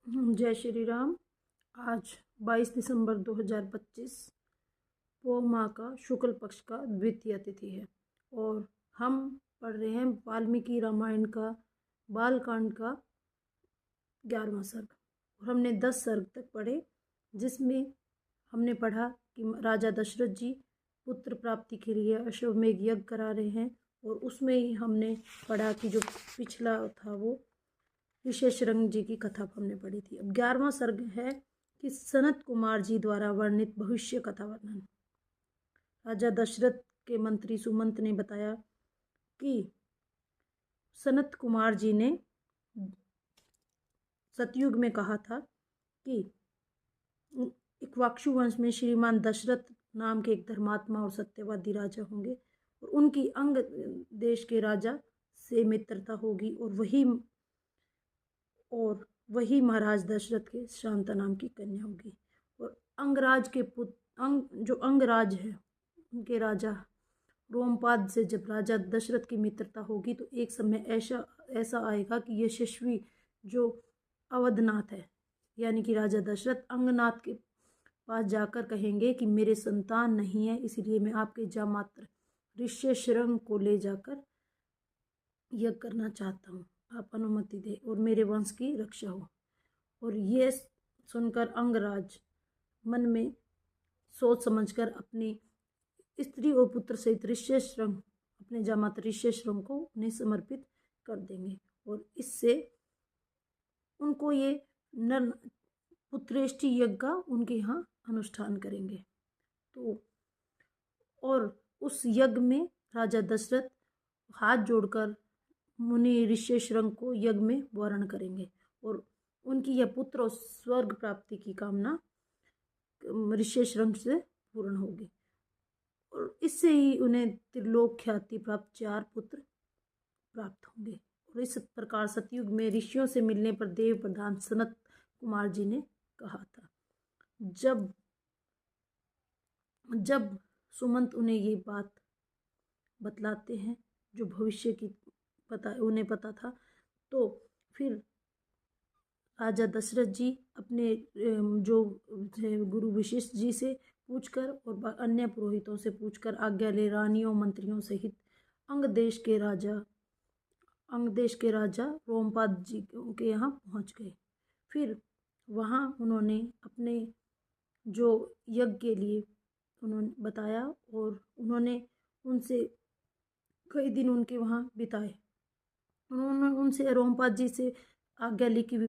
जय श्री राम। आज 22 दिसंबर 2025 पौ माह का शुक्ल पक्ष का द्वितीय तिथि है और हम पढ़ रहे हैं वाल्मीकि रामायण का बालकांड का 11वां सर्ग। और हमने 10 सर्ग तक पढ़े, जिसमें हमने पढ़ा कि राजा दशरथ जी पुत्र प्राप्ति के लिए अश्वमेघ यज्ञ करा रहे हैं। और उसमें ही हमने पढ़ा कि जो पिछला था वो ऋष्यशृंग जी की कथा हमने पढ़ी थी। अब 11वां सर्ग है कि सनत कुमार जी द्वारा वर्णित भविष्य कथा वर्णन। राजा दशरथ के मंत्री सुमंत ने बताया कि सनत कुमार जी ने सतयुग में कहा था कि इक्ष्वाकु वंश में श्रीमान दशरथ नाम के एक धर्मात्मा और सत्यवादी राजा होंगे और उनकी अंग देश के राजा से मित्रता होगी और वही महाराज दशरथ के शांता नाम की कन्या होगी। और अंगराज के पुत्र जो अंगराज है उनके राजा रोमपाद से जब राजा दशरथ की मित्रता होगी तो एक समय ऐसा आएगा कि यशस्वी जो अवधनाथ है यानी कि राजा दशरथ अंगनाथ के पास जाकर कहेंगे कि मेरे संतान नहीं है, इसलिए मैं आपके जामात्र ऋष्यशृंग को ले जाकर यज्ञ करना चाहता हूँ, आप अनुमति दे और मेरे वंश की रक्षा हो। और ये सुनकर अंगराज मन में सोच समझकर अपनी स्त्री और पुत्र सहित ऋष्यशृंग अपने जामाता ऋष्यशृंग को उन्हें समर्पित कर देंगे और इससे उनको ये नर पुत्रेष्टि यज्ञ का उनके यहाँ अनुष्ठान करेंगे। तो और उस यज्ञ में राजा दशरथ हाथ जोड़कर मुनि ऋष्यशृंग को यज्ञ में वर्ण करेंगे और उनकी यह पुत्र और स्वर्ग प्राप्ति की कामना ऋष्यशृंग से पूर्ण होगी और इससे ही उन्हें त्रिलोक ख्याति प्राप्त 4 पुत्र प्राप्त होंगे। और इस प्रकार सतयुग में ऋषियों से मिलने पर देव प्रधान सनत कुमार जी ने कहा था। जब सुमंत उन्हें ये बात बतलाते हैं जो भविष्य की उन्हें पता था, तो फिर राजा दशरथ जी अपने जो गुरु वशिष्ठ जी से पूछकर और अन्य पुरोहितों से पूछकर आज्ञा ले रानियों मंत्रियों सहित अंग देश के राजा रोमपाद जी के यहाँ पहुँच गए। फिर वहाँ उन्होंने अपने जो यज्ञ के लिए उन्होंने बताया और उन्होंने उनसे कई दिन उनके वहाँ बिताए। उन्होंने उनसे रोमपाद जी से आज्ञा ली कि